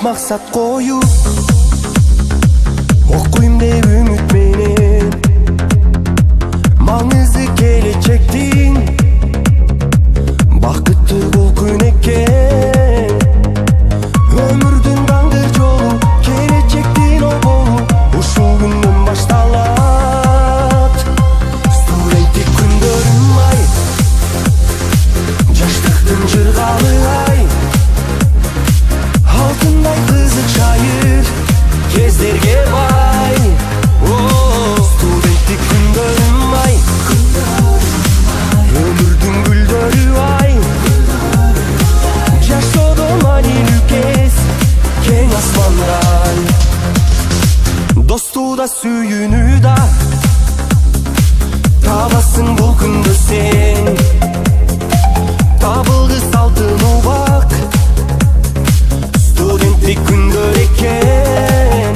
максат коюп окуйм деп үмүт менен маңызы келечектин бакыттуу бул күн экен өмүрдүн даңгыр жолу келечектин оболу ушул күндөн башталат студенттик күндөрүм ай жаштыктын жыргалы ай алтындай кызык шайыр кездерге бай студенттик күндөрүм ай өмүрдүн гүлдөрү ай жашоодо маанилүү кез кең асмандай досту да сүйүүнү да табасың бул күндө сен табылды алтын убак студенттик күндөр экен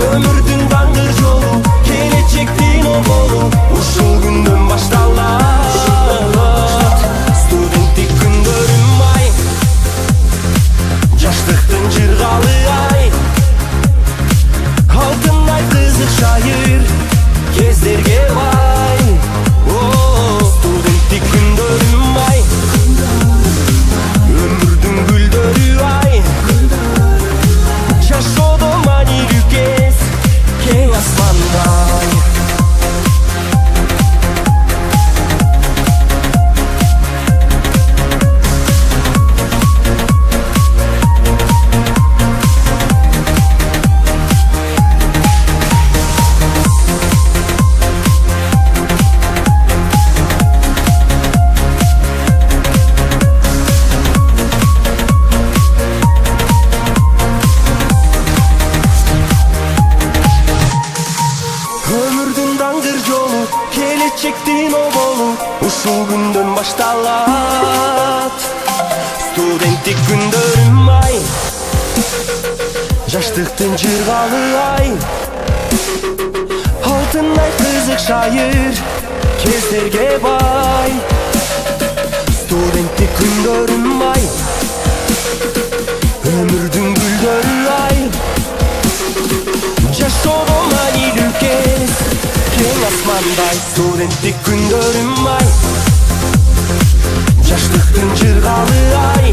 өмүрдүн даңгыр жолу келечектин оболу ушул күндөн башталат студенттик күндөрүм ай жаштыктын жыргалы ай алтындай кызык шайыр кездерге бай студенттик күндөрүм ай өмүрдүн гүлдөрү ай жашоодо маанилүү кез кең асмандай өмүрдүн даңгыр жолу келечектин оболу ушул күндөн башталат студенттик күндөрүм ай жаштыктын жыргалы ай алтындай кызык шайыр кездерге бай студенттик күндөрүм ай өмүрдүн гүлдөрү ай жашоодо маанилүү кез кең асмандай студенттик күндөрүм ай жаштыктын жыргалы ай